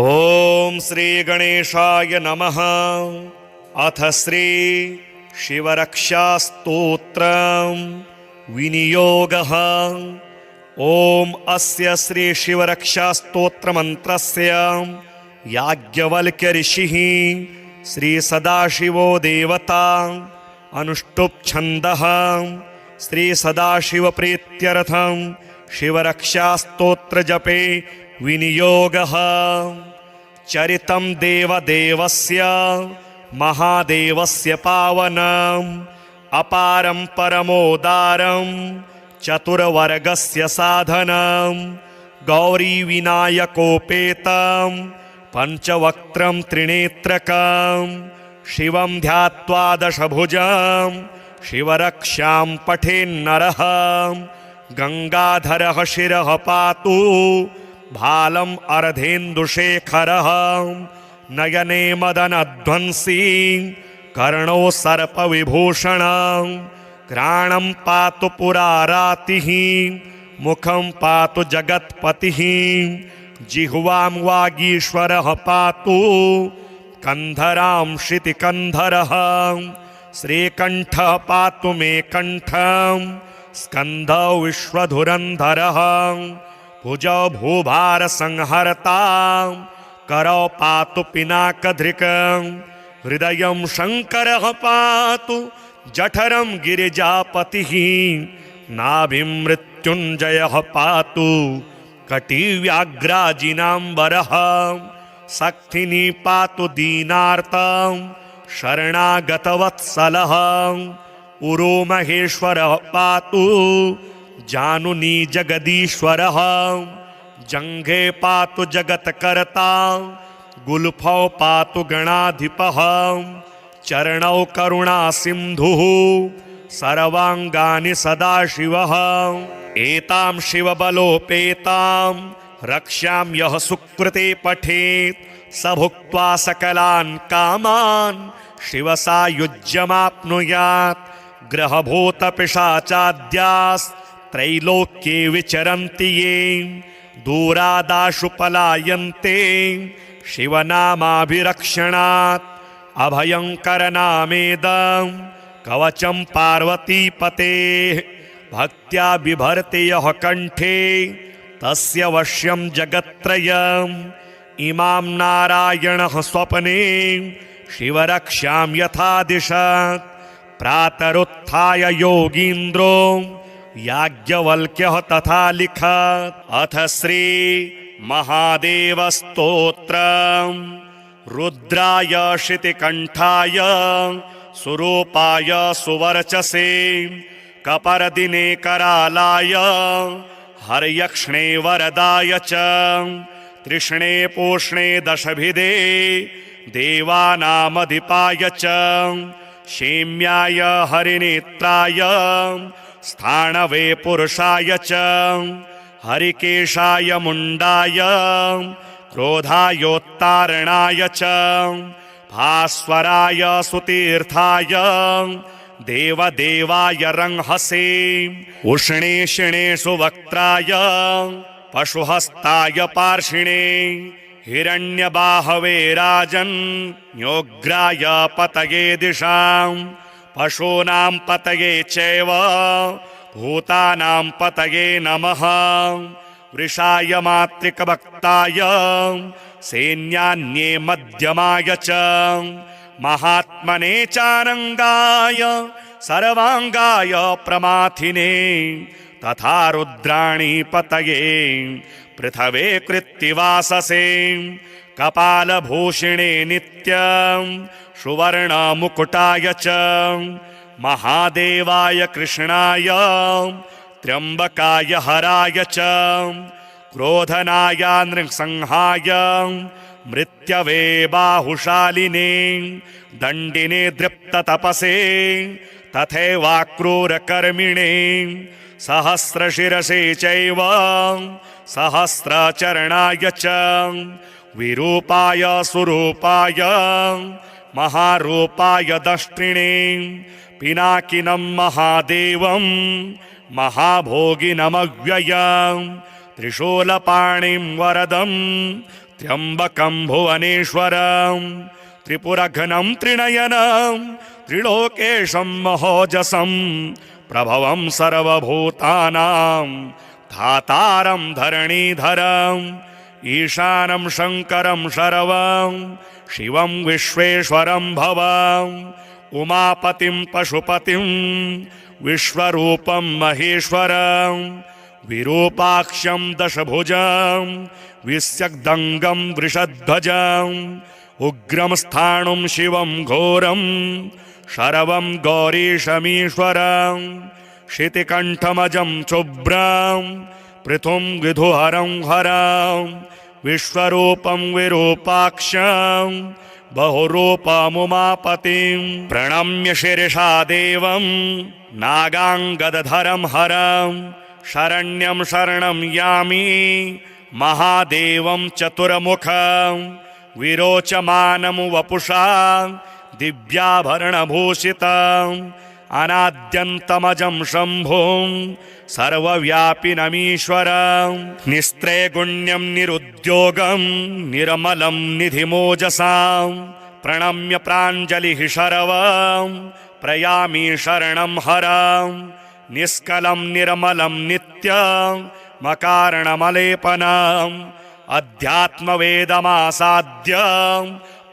ओम श्री गणेशाय नमः। अथ श्री शिवरक्षास्तोत्रं विनियोगः। ओम अस्य श्री शिवरक्षास्तोत्रमन्त्रस्य याज्ञवल्क्य ऋषिः श्री सदाशिवो देवता अनुष्टुप् छन्दः श्री सदाशिव प्रीत्यर्थं शिवरक्षास्तोत्र जपे विनियोगः। चरितं देवदेवस्य महादेवस्य पावनम् अपारं परमोदारं चतुर्वर्गस्य साधनं गौरीविनायकोपेतं पञ्चवक्त्रं त्रिनेत्रकं शिवं ध्यात्वा दशभुजं शिवरक्षां पठेन्नरः। गंगाधरः शिरः पातु भालम् अर्धेन्दुशेखरः नयने मदनध्वंसी कर्णो सर्पविभूषणं घ्राणं पातु पुरारातिः मुखं पातु जगत्पतिः जिह्वां वागीश्वरः पातु कन्धरां शितिकन्धरः श्रीकण्ठः पातु मे कण्ठं स्कन्धौ विश्वधुरन्धरः भुजौ भूभारसंहर्ता करौ पातु पिनाकधृकं हृदयं शङ्करः पातु जठरं गिरिजापतिः नाभिं मृत्युञ्जयः पातु कटिव्याघ्राजिनाम्बरः शक्तिनी पातु दीनार्तं शरणागतवत्सलः उरो महेश्वरः पातु जानुनी जगदीश्वरः जङ्घे पातु जगत्कर्ता गुल्फौ पातु गणाधिपः चरणौ करुणासिन्धुः सर्वाङ्गानि सदाशिवः। एतां शिवबलोपेतां रक्ष्यां यः सुकृते पठेत् स भुक्त्वा सकलान् कामान् शिवसायुज्यमाप्नुयात्। ग्रहभूतपिशाचाद्यास्त्रैलोक्ये विचरन्ति ये दूरादाशु पलायन्ते शिवनामाभिरक्षणात्। अभयङ्करनामेदं कवचं पार्वतीपतेः भक्त्या बिभर्ति यः कण्ठे तस्य वश्यं जगत्त्रयम्। इमां नारायणः स्वप्ने शिवरक्षां यथा दिशत् प्रातरुत्थाय योगीन्द्रो याज्ञवल्क्यः तथा लिखत्। अथ श्री महादेवस्तोत्रम् रुद्राय शितिकण्ठाय सुरूपाय सुवर्चसे कपर्दिने करालाय हर्यक्ष्णे वरदाय च तृष्णे पोष्णे दशभिदे देवानामधिपाय च क्षेम्याय हरिनेत्राय स्थाणवे पुरुषाय च हरिकेशाय मुण्डाय क्रोधायोत्तारणाय च भास्वराय सुतीर्थाय देवदेवाय रंहसे उष्णे शिणे सुवक्त्राय पशुहस्ताय पार्षिणे हिरण्यबाहवे राजन्योग्राय पतये दिशां पशूनां पतये चैव भूतानां पतये नमः। वृषाय मातृकभक्ताय सैन्यान्ये मध्यमाय च महात्मने चानङ्गाय सर्वाङ्गाय प्रमाथिने तथा रुद्राणि पतये पृथवे कृत्तिवाससे कपालभूषिणे नित्यं सुवर्णमुकुटाय च महादेवाय कृष्णाय त्र्यम्बकाय हराय च क्रोधनाय नृसिंहाय मृत्यवे बाहुशालिने दण्डिने दृप्ततपसे तथैवाक्रूरकर्मिणे सहस्रशिरसे चैव सहस्रचरणाय च विरूपाय सुरूपाय महारूपाय दष्ट्रिणे पिनाकिनं महादेवं महाभोगिनमव्ययं त्रिशूलपाणिं वरदं त्र्यम्बकं भुवनेश्वरं त्रिपुरघ्नं त्रिनयनं त्रिलोकेशं महोजसं प्रभवं सर्वभूतानां धातारं धरणीधरम् ईशानं शङ्करं शर्वं शिवं विश्वेश्वरं भवं उमापतिं पशुपतिं विश्वरूपं महेश्वरं विरूपाक्षं दशभुजं विस्यग्दङ्गं वृषध्वजम् उग्रं स्थाणुं शिवं घोरं शरवं गौरीशमीश्वरं शितिकण्ठमजं शुभ्रं पृथुं विधुहरं हरं विश्वरूपं विरूपाक्षं बहुरूपमुमापतिं प्रणम्य शिरसा देवं नागाङ्गदधरं हरं शरण्यं शरणं यामि महादेवं चतुर्मुखं विरोचमानं वपुषा दिव्याभरणभूषितम् अनाद्यन्तमजं शम्भुं सर्वव्यापिनमीश्वरं निस्त्रैगुण्यं निरुद्योगं निर्मलं निधिमोजसां प्रणम्य प्राञ्जलिः शर्वं प्रयामि शरणं हरं निष्कलं निर्मलं नित्यं मकारणमलेपनम् अध्यात्मवेदमासाद्य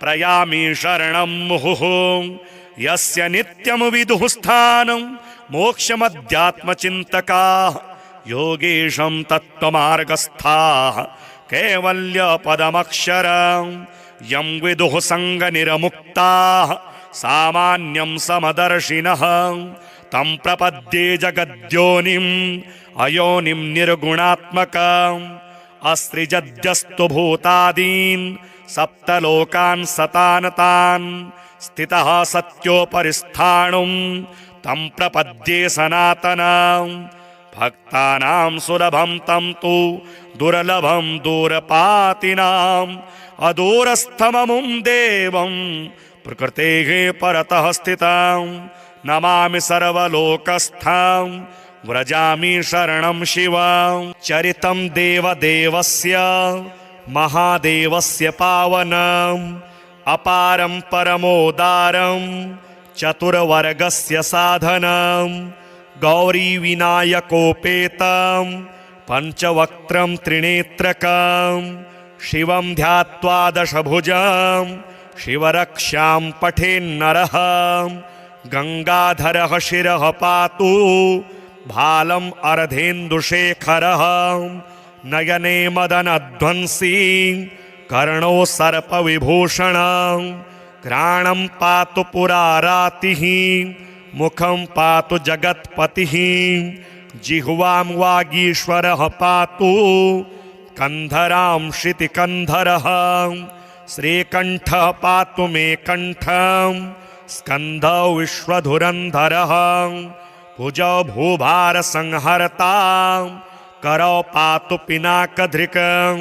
प्रयामि शरणं मुहुः यस्य नित्यं विदुः स्थानं मोक्षमध्यात्मचिन्तकाः योगेशं तत्त्वमार्गस्थाः कैवल्यपदमक्षरं यं विदुः सङ्गनिर्मुक्ताः सामान्यं समदर्शिनः तं प्रपद्ये जगद्योनिम् अयोनिं निर्गुणात्मकम् अस्त्रिजद्यस्तु भूतादीन् सप्तलोकान् सतानतान् स्थितः सत्योपरिस्थाणुं तं प्रपद्ये सनातनं भक्तानां सुलभं तं तु दुर्लभं दूरपातिनाम् अदूरस्थममुं देवं प्रकृतेः परतः स्थितं नमामि सर्वलोकस्थं व्रजामि शरणं शिवं चरितं देवदेवस्य महादेवस्य पावनम् अपारं परमोदारं चतुर्वर्गस्य साधनं गौरीविनायकोपेतं पञ्चवक्त्रं त्रिनेत्रकं शिवं ध्यात्वा दशभुजं शिवरक्षां पठेन्नरः गङ्गाधरः शिरः पातु भालम् अर्धेन्दुशेखरः नयने मदनध्वंसी कर्णो सर्पविभूषणं घ्राणं पातु पुरारातिः मुखं पातु जगत्पतिः जिह्वां वागीश्वरः पातु कन्धरां शितिकन्धरः श्रीकण्ठः पातु मे कण्ठं स्कन्धौ विश्वधुरन्धरः भुजौ भूभारसंहर्ता करौ पातु पिनाकधृकं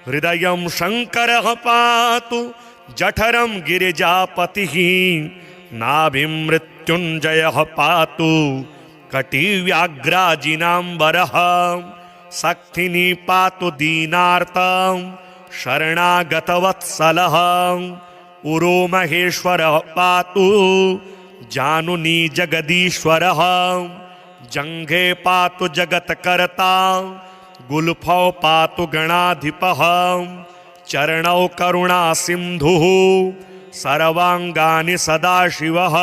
हृदयं शङ्करः पातु जठरं गिरिजापतिः नाभिं मृत्युञ्जयः पातु कटिव्याघ्राजिनाम्बरः शक्तिनी पातु दीनार्तं शरणागतवत्सलः उरो महेश्वरः पातु जानुनी जगदीश्वरः जङ्घे पातु जगत्कर्ता गुल्फौ पातु गणाधिपः चरणौ करुणासिन्धुः सर्वाङ्गानि सदाशिवः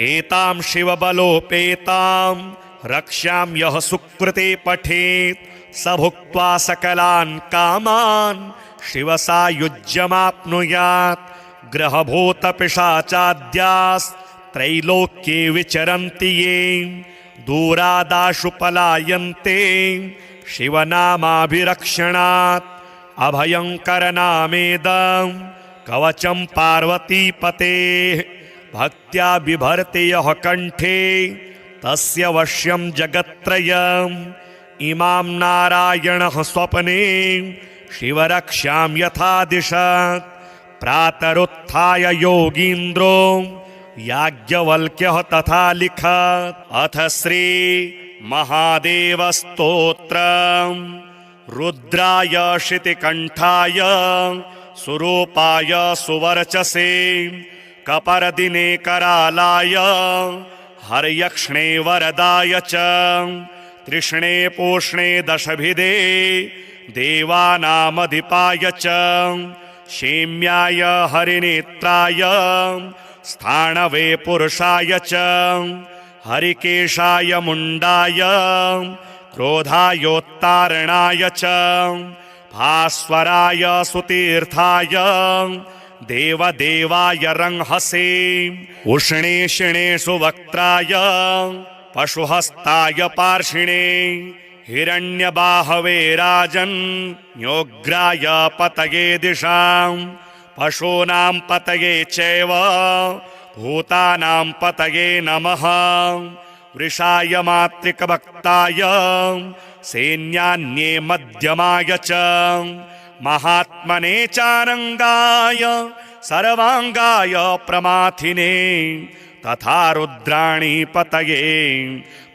एतां शिवबलोपेतां रक्ष्यां यः सुकृते पठेत् स भुक्त्वा सकलान् कामान् शिवसायुज्यमाप्नुयात् ग्रहभूतपिशाचाद्यास्त्रैलोक्ये विचरन्ति ये दूरादाशु पलायन्ते शिवनामाभिरक्षणात् अभयङ्करनामेदं कवचं पार्वतीपतेः भक्त्या बिभर्ति यः कण्ठे तस्य वश्यं जगत्त्रयम् इमां नारायणः स्वप्ने शिवरक्षां यथा दिशत् प्रातरुत्थाय योगीन्द्रो याज्ञवल्क्यः तथा लिखत् अथ श्री महादेव स्तोत्रम् रुद्राय शितिकण्ठाय सुरूपाय सुवर्चसे कपर्दिने करालाय हर्यक्ष्णे वरदाय च तृष्णे पोष्णे दशभिदे देवानामधिपाय च क्षेम्याय हरिनेत्राय स्थाणवे पुरुषाय च हरिकेशाय मुण्डाय क्रोधायोत्तारणाय च भास्वराय सुतीर्थाय देवदेवाय रंहसे उष्णेशिणे सुवक्त्राय पशुहस्ताय पार्षिणे हिरण्यबाहवे राजन्योग्राय पतये दिशां पशूनां पतये चैव भूतानां पतये नमः वृषाय मातृकभक्ताय सैन्यान्ये मध्यमाय च महात्मने चानङ्गाय सर्वाङ्गाय प्रमाथिने तथा रुद्राणि पतये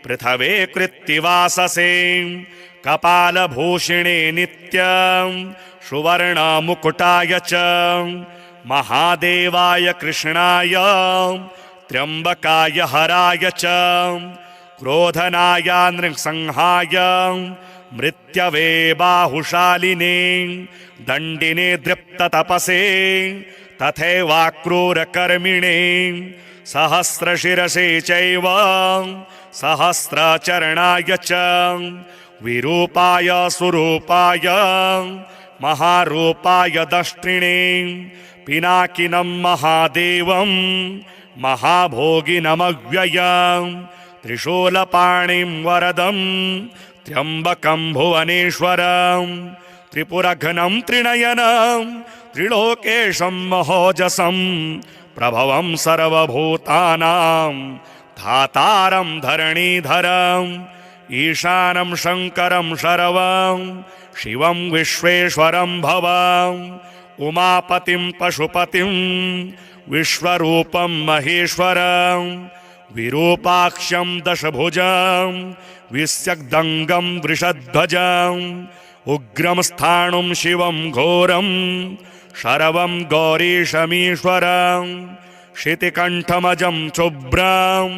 पृथवे कृत्तिवाससे कपालभूषिणे नित्यं सुवर्णमुकुटाय च महादेवाय कृष्णाय त्र्यम्बकाय हराय च क्रोधनाय नृसिंहाय मृत्यवे बाहुशालिने दण्डिने दृप्ततपसे तथैवाक्रूरकर्मिणे सहस्रशिरसे चैव सहस्रचरणाय च विरूपाय सुरूपाय महारूपाय दष्ट्रिणे पिनाकिनं महादेवं महाभोगिनमव्ययं त्रिशूलपाणिं वरदं त्र्यम्बकं भुवनेश्वरं त्रिपुरघ्नं त्रिनयनं त्रिलोकेशं महोजसं प्रभवं सर्वभूतानां धातारं धरणीधरं ईशानं शङ्करं शर्वं शिवं विश्वेश्वरं भवं उमापतिं पशुपतिं विश्वरूपं महेश्वरं विरूपाक्षं दशभुजं विस्यग्दङ्गं वृषध्वजं उग्रं स्थाणुं शिवं घोरं शरवं गौरीशमीश्वरं शितिकण्ठमजं शुभ्रं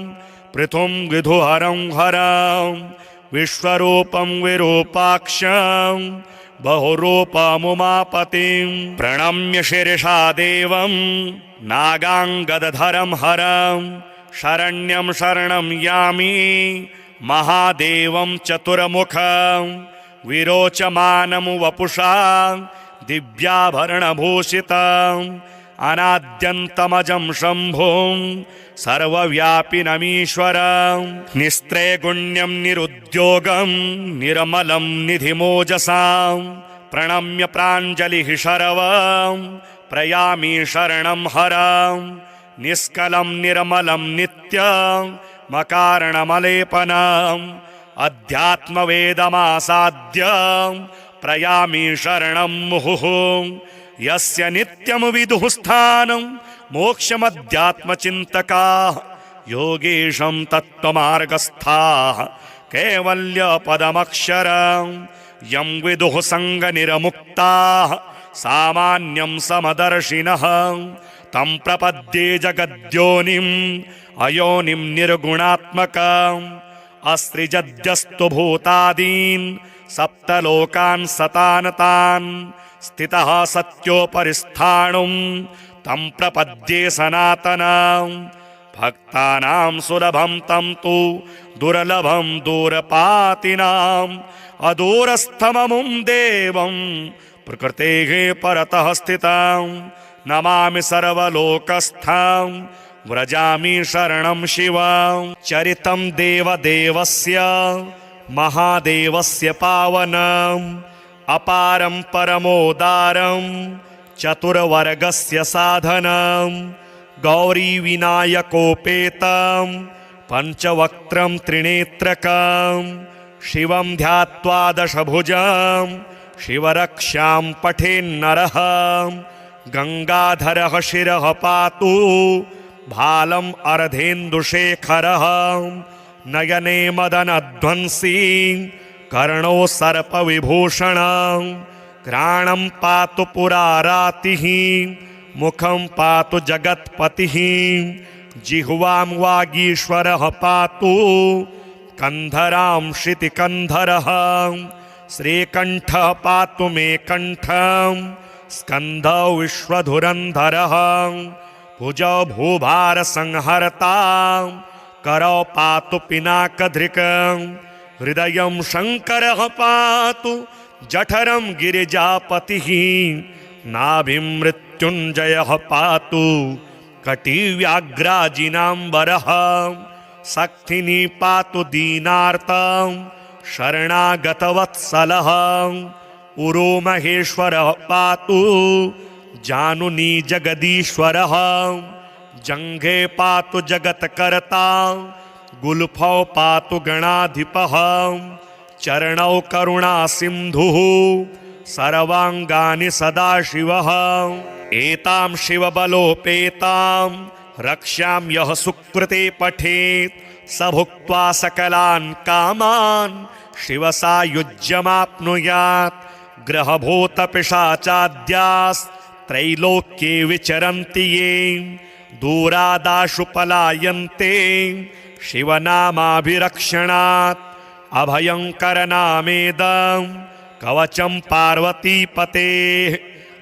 पृथुं विधुहरं हरं विश्वरूपं विरूपाक्षं बहुरूपमुमापतिं प्रणम्य शिरसा देवं नागाङ्गदधरं हरं शरण्यं शरणं यामि महादेवं चतुर्मुखं विरोचमानं वपुषा दिव्याभरणभूषितम् अनाद्यन्तमजं शम्भुं सर्वव्यापिनमीश्वरं निस्त्रैगुण्यं निरुद्योगं निर्मलं निधिमोजसां प्रणम्य प्राञ्जलिः शरवं प्रयामि शरणं हरं निष्कलं निर्मलं नित्यं मकारणमलेपनम् अध्यात्मवेदमासाद्य प्रयामि शरणं मुहुः यस्य नित्यं विदुः स्थानं मोक्षमध्यात्मचिन्तकाः योगेशं तत्त्वमार्गस्थाः कैवल्यपदमक्षरं यं विदुः सङ्गनिर्मुक्ताः सामान्यं समदर्शिनः तं प्रपद्ये जगद्योनिम् अयोनिं निर्गुणात्मकम् अस्त्रिजद्यस्तु भूतादीन् सप्तलोकान् सतानतान् स्थितः सत्योपरिस्थाणुं तं प्रपद्ये सनातनं भक्तानां सुलभं तं तु दुर्लभं दूरपातिनाम् अदूरस्थममुं देवं प्रकृतेः परतः स्थितं नमामि सर्वलोकस्थं व्रजामि शरणं शिवं चरितं देवदेवस्य महादेवस्य पावनम् अपारं परमोदारं चतुर्वर्गस्य साधनं गौरीविनायकोपेतं पञ्चवक्त्रं त्रिनेत्रकं शिवं ध्यात्वा दशभुजं शिवरक्षां पठेन्नरः गङ्गाधरः शिरः पातु भालम् अर्धेन्दुशेखरः नयने मदनध्वंसी कर्णो सर्पविभूषणं घ्राणं पातु पुरारातिः मुखं पातु जगत्पतिः जिह्वां वागीश्वरः पातु कन्धरां श्रुतिकन्धरः श्रीकण्ठः पातु मे कण्ठं स्कन्धौ विश्वधुरन्धरः भुजौ भूभारसंहर्ता करौ पातु पिनाकधृकं हृदयं शङ्करः पातु जठरं गिरिजापतिः नाभिं मृत्युञ्जयः पातु कटिव्याघ्राजिनाम्बरः शक्तिनी पातु दीनार्तं शरणागतवत्सलः उरो महेश्वरः पातु जानुनी जगदीश्वरः जङ्घे पातु जगत्कर्ता गुल्फौ पातु गणाधिपः चरणौ करुणासिन्धुः सर्वाङ्गानि सदाशिवः एतां शिवबलोपेतां रक्ष्यां यः सुकृते पठेत् स भुक्त्वा सकलान् कामान् शिवसायुज्यमाप्नुयात् ग्रहभूतपिशाचाद्यास्त्रैलोक्ये विचरन्ति ये दूरादाशु पलायन्ते शिवनामाभिरक्षणात् अभयङ्करनामेदं कवचं पार्वतीपतेः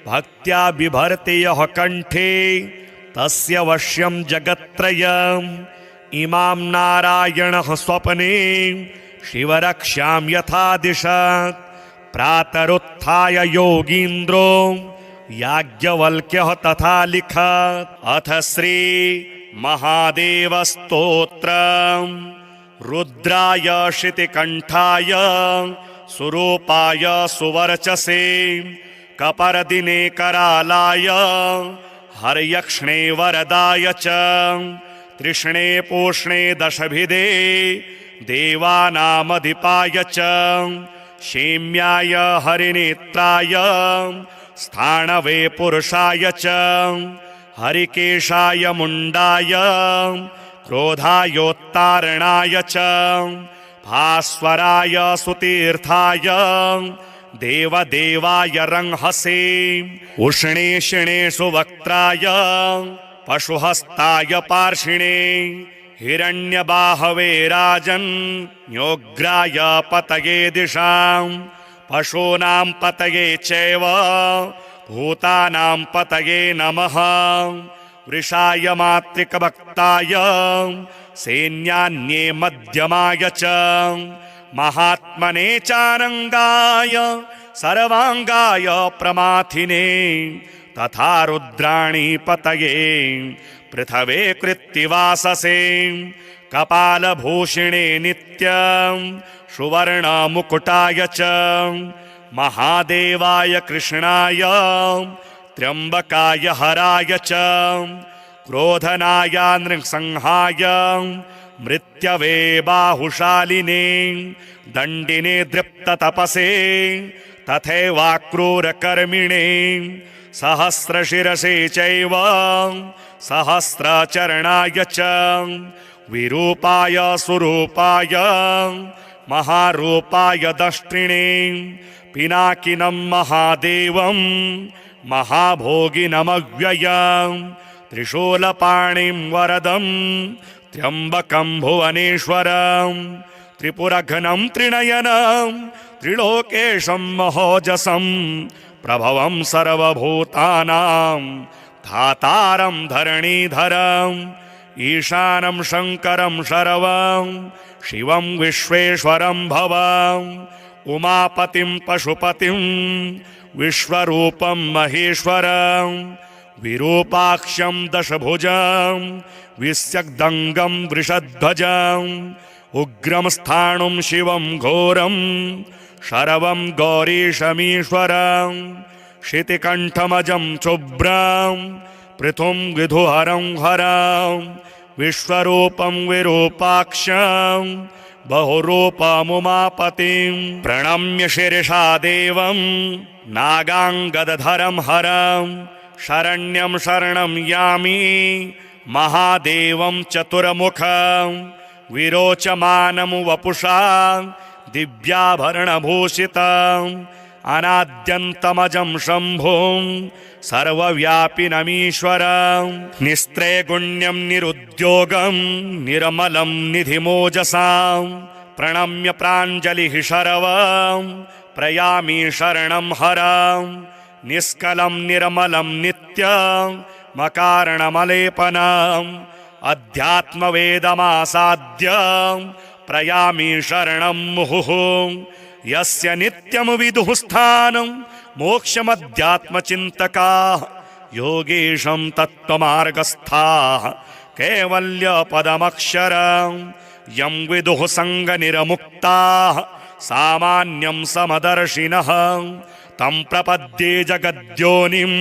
भक्त्या बिभर्ति यः कण्ठे तस्य वश्यं जगत्त्रयम् इमां नारायणः स्वप्ने शिवरक्ष्यां यथा दिशत् प्रातरुत्थाय योगीन्द्रो याज्ञवल्क्यः तथा लिखत् अथ श्री महादेवस्तोत्रम् रुद्राय शितिकण्ठाय सुरूपाय सुवर्चसे कपर्दिने करालाय हर्यक्ष्णे वरदाय च तृष्णे पूष्णे दशभिदे देवानामधिपाय च क्षेम्याय हरिनेत्राय स्थाणवे पुरुषाय च हरिकेशाय मुण्डाय क्रोधायोत्तारणाय च भास्वराय सुतीर्थाय देवदेवाय रंहसे उष्णेषिणे सुवक्त्राय पशुहस्ताय पार्षिणे हिरण्यबाहवे राजन्योग्राय पतये दिशां पशूनां पतये चैव भूतानां पतये नमः वृषाय मातृकभक्ताय सैन्यान्ये मध्यमाय च महात्मने चानङ्गाय सर्वाङ्गाय प्रमाथिने तथा रुद्राणि पतये पृथवे कृत्तिवाससे कपालभूषिणे नित्यं सुवर्णमुकुटाय च महादेवाय कृष्णाय त्र्यम्बकाय हराय च क्रोधनाय नृसिंहाय मृत्यवे बाहुशालिने दण्डिने दृप्ततपसे तथैवाक्रूरकर्मिणे सहस्रशिरसे चैव सहस्रचरणाय च विरूपाय सुरूपाय महारूपाय दष्ट्रिणे पिनाकिनं महादेवं महाभोगिनमव्ययं त्रिशूलपाणिं वरदं त्र्यम्बकं भुवनेश्वरं त्रिपुरघ्नं त्रिनयनं त्रिलोकेशं महोजसं प्रभवं सर्वभूतानां धातारं धरणीधरं ईशानं शङ्करं शर्वं शिवं विश्वेश्वरं भवं उमापतिं पशुपतिं विश्वरूपं महेश्वरं विरूपाक्षं दशभुजं विस्यग्दङ्गं वृषध्वजं उग्रं स्थाणुं शिवं घोरं शरवं गौरीशमीश्वरं शितिकण्ठमजं शुभ्रं पृथुं विधुहरं हरं विश्वरूपं विरूपाक्षं बहुरूपमुमापतिं प्रणम्य शिरसा देवं नागाङ्गदधरं हरं शरण्यं शरणं यामि महादेवं चतुर्मुखं विरोचमानं वपुषा दिव्याभरणभूषितम् अनाद्यन्तमजं शम्भुं सर्वव्यापिनमीश्वरं निस्त्रैगुण्यं निरुद्योगं निर्मलं निधिमोजसां प्रणम्य प्राञ्जलिः शरवं प्रयामि शरणं हरं निष्कलं निर्मलं नित्यं मकारणमलेपनम् अध्यात्मवेदमासाद्य प्रयामि शरणं मुहुः यस्य नित्यं विदुः स्थानं मोक्षमध्यात्मचिन्तकाः योगेशं तत्त्वमार्गस्थाः कैवल्यपदमक्षरं यं विदुः सङ्गनिर्मुक्ताः सामान्यं समदर्शिनः तं प्रपद्ये जगद्योनिम्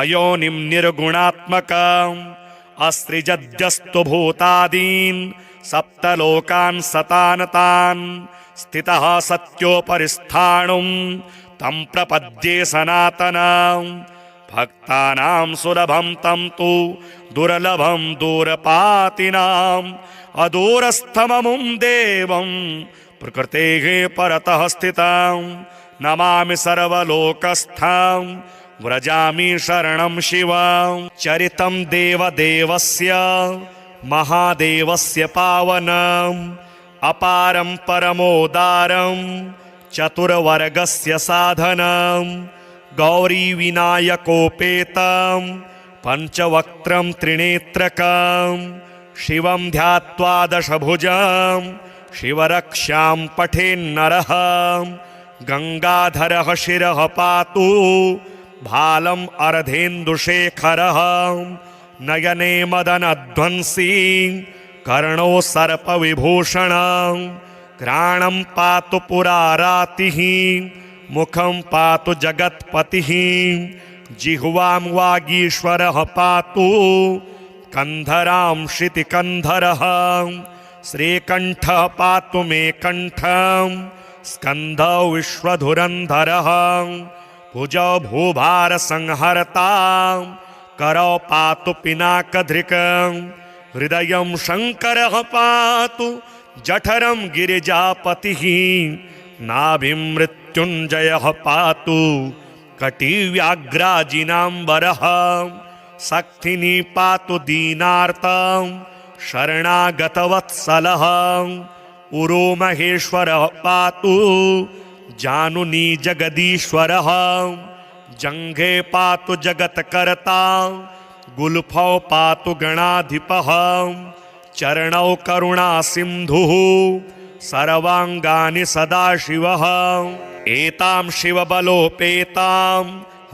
अयोनिं निर्गुणात्मकम् अस्त्रिजद्यस्तु भूतादीन् सप्तलोकान् सतानतान् स्थितः सत्योपरिस्थाणुं तं प्रपद्ये सनातनं भक्तानां सुलभं तं तु दुर्लभं दूरपातिनाम् अदूरस्थममुं देवं प्रकृतेः परतः स्थितं नमामि सर्वलोकस्थं व्रजामि शरणं शिवं चरितं देवदेवस्य महादेवस्य पावनम् अपारं परमोदारं चतुर्वर्गस्य साधनं गौरीविनायकोपेतं पञ्चवक्त्रं त्रिनेत्रकं शिवं ध्यात्वा दशभुजं शिवरक्षां पठेन्नरः गंगाधरः शिरः पातु भालम् अर्धेन्दुशेखरः नयने मदनध्वंसी कर्णो सर्पविभूषणं घ्राणं पातु पुरारातिः मुखं पातु जगत्पतिः जिह्वां वागीश्वरः पातु कंधरां श्रुतिकन्धरः श्रीकण्ठः पातु मे कण्ठं स्कन्धौ विश्वधुरन्धरः भुजौ भूभारसंहर्ता करौ पातु पिनाकधृकं हृदयं शङ्करः पातु जठरं गिरिजापतिः नाभिं मृत्युञ्जयः पातु कटिव्याघ्राजिनाम्बरः शक्तिनी पातु दीनार्तं शरणागतवत्सलः उरो महेश्वरः पातु जानुनी जगदीश्वरः जङ्घे पातु जगत्कर्ता गुल्फौ पातु गणाधिपः चरणौ करुणासिन्धुः सर्वाङ्गानि सदाशिवः एतां शिवबलोपेतां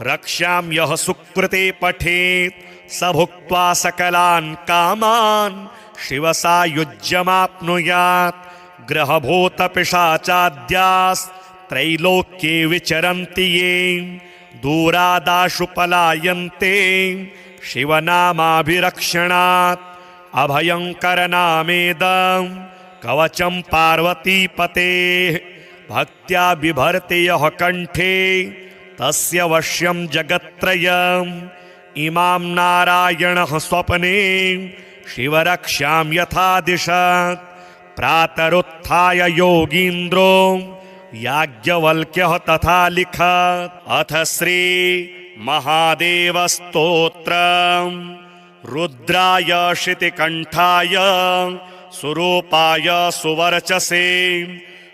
रक्ष्यां यः सुकृते पठेत् स भुक्त्वा सकलान् कामान् शिवसायुज्यमाप्नुयात् ग्रहभूतपिशाचाद्यास्त्रैलोक्ये विचरन्ति ये दूरादाशु पलायन्ते शिवनामाभिरक्षणात् अभयङ्करनामेदं कवचं पार्वतीपतेः भक्त्या बिभर्ति यः कण्ठे तस्य वश्यं जगत्त्रयम् इमां नारायणः स्वप्ने शिवरक्षां यथा दिशत् प्रातरुत्थाय योगीन्द्रो याज्ञवल्क्यः तथा लिखत् अथ श्री महादेवस्तोत्रम् रुद्राय शितिकण्ठाय सुरूपाय सुवर्चसे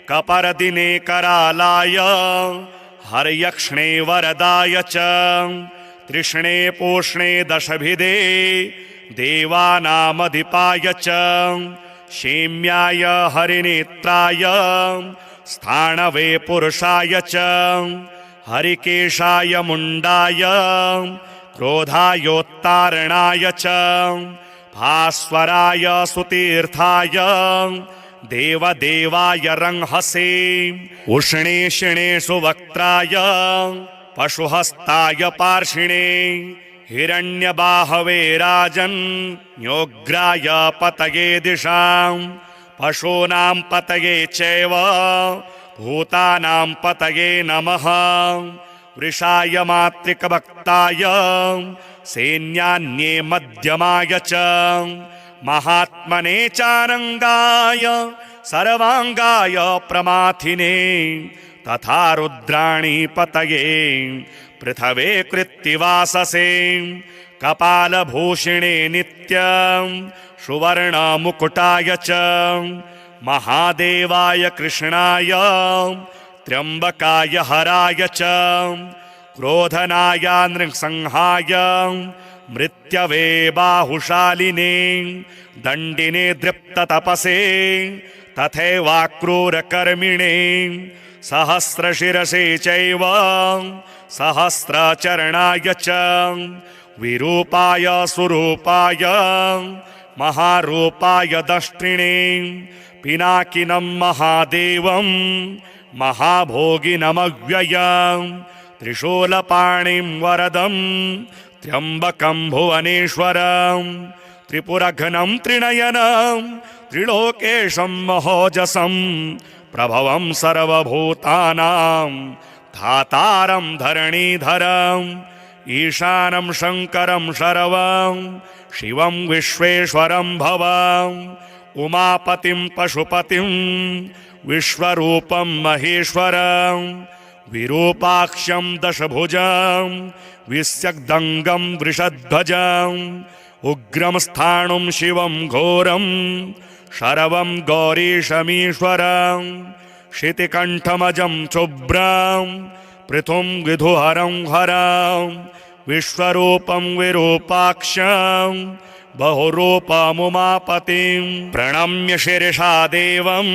कपरदिने करालाय हर्यक्ष्णे वरदाय च तृष्णे पोष्णे दशभिदे देवानामधिपाय च क्षेम्याय हरिनेत्राय स्थाणवे पुरुषाय च हरिकेशाय मुण्डाय क्रोधायोत्तारणाय च भास्वराय सुतीर्थाय देवदेवाय रंहसे उष्णेषिणे सुवक्त्राय पशुहस्ताय पार्षिणे हिरण्यबाहवे राजन्योग्राय पतये दिशां पशूनां पतये चैव भूतानां पतये नमः वृषाय मातृकभक्ताय सैन्यान्ये मध्यमाय च महात्मने चानङ्गाय सर्वांगाय प्रमाथिने तथा रुद्राणि पतये पृथवे कृत्तिवाससे कपालभूषिणे नित्यं सुवर्णमुकुटाय च महादेवाय कृष्णाय त्र्यंबकाय हराय च क्रोधनाय नृसंहाय मृत्यवे बाहुशालिने दण्डिने दृप्ततपसे तथैवाक्रूरकर्मिणे सहस्रशिरसे चैव सहस्रचरणाय च विरूपाय सुरूपाय महारूपाय दष्ट्रिणे पिनाकिनं महादेवं महाभोगिनमव्ययं त्रिशूलपाणिं वरदं त्र्यम्बकं भुवनेश्वरं त्रिपुरघ्नं त्रिनयनं त्रिलोकेशं महोजसं प्रभवं सर्वभूतानां धातारं धरणीधरम् ईशानं शङ्करं शर्वं शिवं विश्वेश्वरं भवं उमापतिं पशुपतिं विश्वरूपं महेश्वरं विरूपाक्षं दशभुजं विस्यग्दङ्गं वृषध्वजं उग्रं स्थाणुं शिवं घोरं शर्वं गौरीशमीश्वरं शितिकण्ठमजं शुभ्रं पृथुं विधुहरं हरं विश्वरूपं विरूपाक्षं बहुरूपमुमापतिं प्रणम्य शिरसा देवं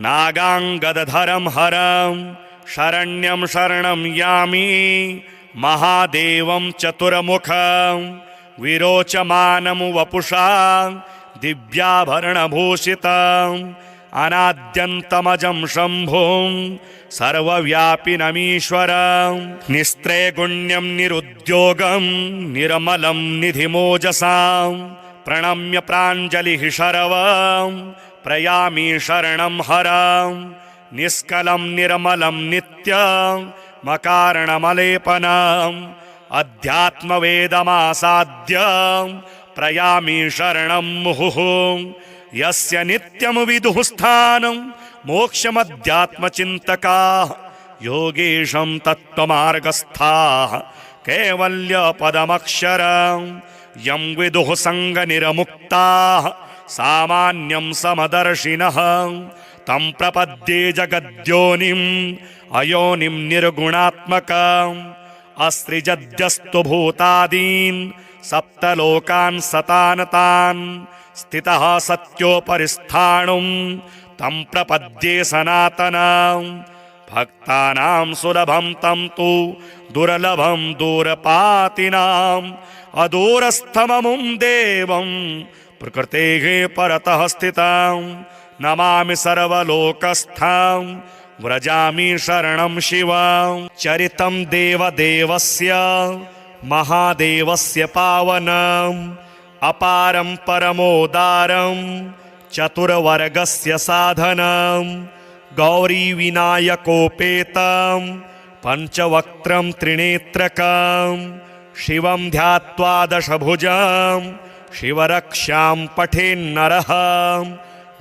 नागाङ्गदधरं हरं शरण्यं शरणं यामि महादेवं चतुर्मुखं विरोचमानं वपुषा दिव्याभरणभूषितं अनाद्यन्तमजं शम्भुं सर्वव्यापिनमीश्वरं निस्त्रैगुण्यं निरुद्योगं निर्मलं निधिमोजसां प्रणम्य प्राञ्जलिः शर्वं प्रयामि शरणं हरं निष्कलं निर्मलं नित्यं मकारणमलेपनम् अध्यात्मवेदमासाद्य प्रयामि शरणं मुहुः यस्य नित्यं विदुः स्थानं मोक्षमध्यात्मचिन्तकाः योगेशं तत्त्वमार्गस्थाः कैवल्यपदमक्षरं यं विदुः सङ्गनिर्मुक्ताः सामान्यं समदर्शिनः तं प्रपद्ये जगद्योनिम् अयोनिं निर्गुणात्मकम् अस्त्रिजद्यस्तु भूतादीन् सप्तलोकान् सतानतान् स्थितः सत्योपरिस्थाणुं तं प्रपद्ये सनातनं भक्तानां सुलभं तं तु दुर्लभं दूरपातिनाम् अदूरस्थममुं देवं प्रकृतेः परतः स्थितं नमामि सर्वलोकस्थं व्रजामि शरणं शिवं चरितं देवदेवस्य महादेवस्य पावनम् अपारं परमोदारं चतुर्वर्गस्य साधनं गौरीविनायकोपेतं पञ्चवक्त्रं त्रिनेत्रकं शिवं ध्यात्वा दशभुजं शिवरक्षां पठेन्नरः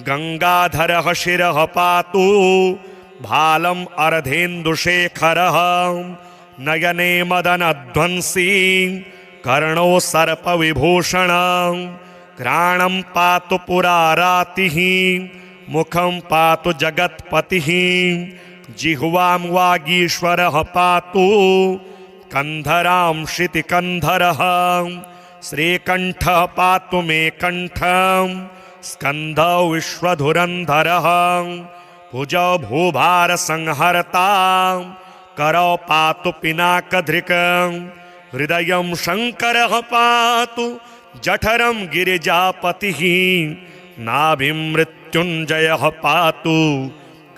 गंगाधरः शिरः पातु भालम् अर्धेन्दुशेखरः नयने मदनध्वंसी कर्णो सर्पविभूषणं घ्राणं पातु पुरारातिः मुखं पातु जगत्पतिः जिह्वां वागीश्वरः पातु कंधरां शितिकन्धरः श्रीकण्ठः पातु मे कण्ठं स्कन्धौ विश्वधुरन्धरः भुजौ भूभारसंहर्ता करौ पातु पिनाकधृकं हृदयं शङ्करः पातु जठरं गिरिजापतिः नाभिं मृत्युञ्जयः पातु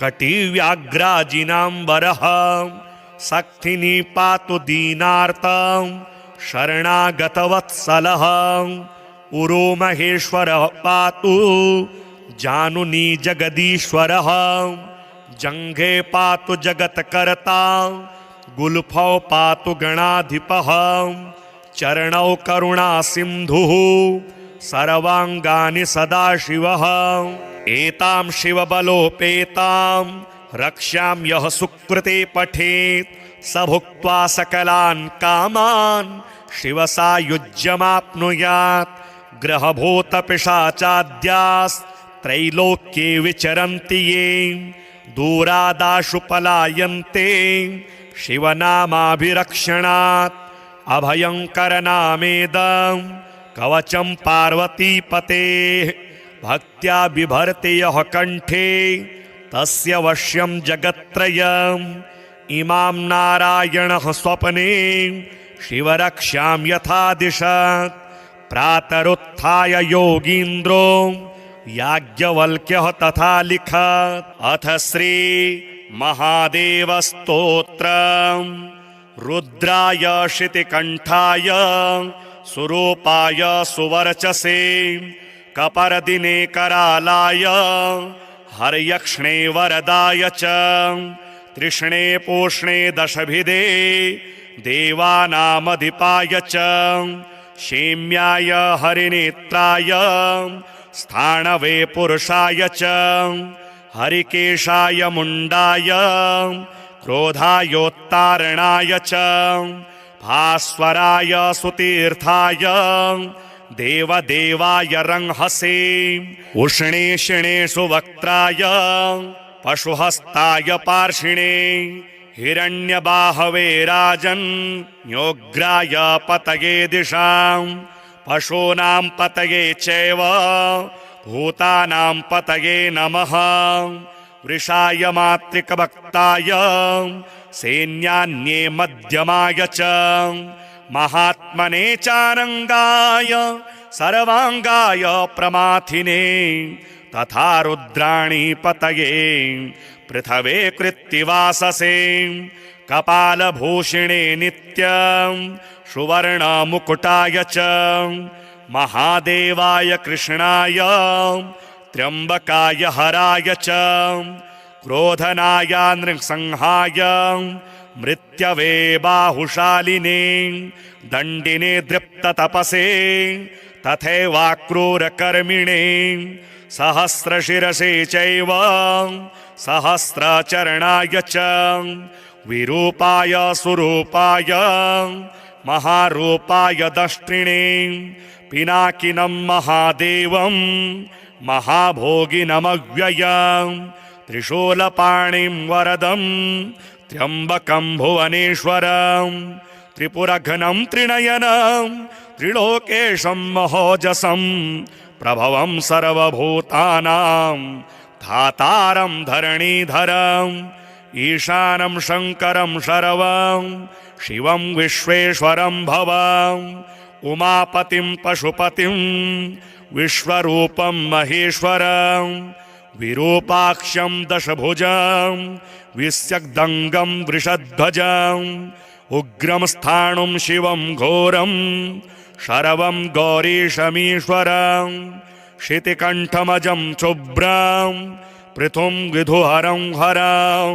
कटिव्याघ्राजिनाम्बरः शक्तिनी पातु दीनार्तं शरणागतवत्सलः उरो महेश्वरः पातु जानुनी जगदीश्वरः जङ्घे पातु जगत्कर्ता गुल्फौ पातु गणाधिपः चरणौ करुणा सिन्धुः सर्वाङ्गानि सदाशिवः एतां शिवबलोपेतां रक्ष्यां यः सुकृते पठेत् स भुक्त्वा सकलान् कामान् शिवसायुज्यमाप्नुयात्। ग्रहभूतपिशाचाद्यास्त्रैलोक्ये विचरन्ति ये दूरादाशु पलायन्ते शिवनामाभिरक्षणात्। अभयङ्करनामेदं कवचं पार्वतीपतेः भक्त्या बिभर्ति यः कण्ठे तस्य वश्यं जगत्त्रयम्। इमां नारायणः स्वप्ने शिवरक्ष्यां यथा दिशत् प्रातरुत्थाय योगीन्द्रो याज्ञवल्क्यः तथा लिखत्। अथ श्री महादेवस्तोत्रम्। रुद्राय शितिकण्ठाय सुरूपाय सुवर्चसे कपरदिने करालाय हर्यक्ष्णे वरदाय च तृष्णे पोष्णे दशभिदे देवानामधिपाय च क्षेम्याय हरिनेत्राय स्थाणवे पुरुषाय च हरिकेशाय मुण्डाय क्रोधायोत्तारणाय च भास्वराय सुतीर्थाय देवदेवाय रंहसे उष्णेषिणे सुवक्त्राय पशुहस्ताय पार्षिणे हिरण्यबाहवे राजन्योग्राय पतये दिशां पशूनां पतये चैव भूतानां पतये नमः। वृषाय मातृकभक्ताय सैन्यान्ये मध्यमाय च महात्मने चानङ्गाय सर्वाङ्गाय प्रमाथिने तथा रुद्राणि पतये पृथवे कृत्तिवाससे कपालभूषिणे नित्यं सुवर्णमुकुटाय च महादेवाय कृष्णाय त्र्यम्बकाय हराय च क्रोधनाय नृसिंहाय मृत्यवे बाहुशालिने दण्डिने दृप्ततपसे तथैवाक्रूरकर्मिणे सहस्रशिरसे चैव सहस्रचरणाय च विरूपाय सुरूपाय महारूपाय दष्ट्रिणे पिनाकिनं महादेवं महाभोगिनमव्ययं त्रिशूलपाणिं वरदं त्र्यम्बकं भुवनेश्वरं त्रिपुरघ्नं त्रिनयनं त्रिलोकेशं महोजसं प्रभवं सर्वभूतानां धातारं धरणीधरम् ईशानं शङ्करं शर्वं शिवं विश्वेश्वरं भवं उमापतिं पशुपतिं विश्वरूपं महेश्वरं विरूपाक्षं दशभुजं विस्यग्दङ्गं वृषध्वजं उग्रं स्थाणुं शिवं घोरं शरवं गौरीशमीश्वरं शितिकण्ठमजं शुभ्रं पृथुं विधुहरं हरं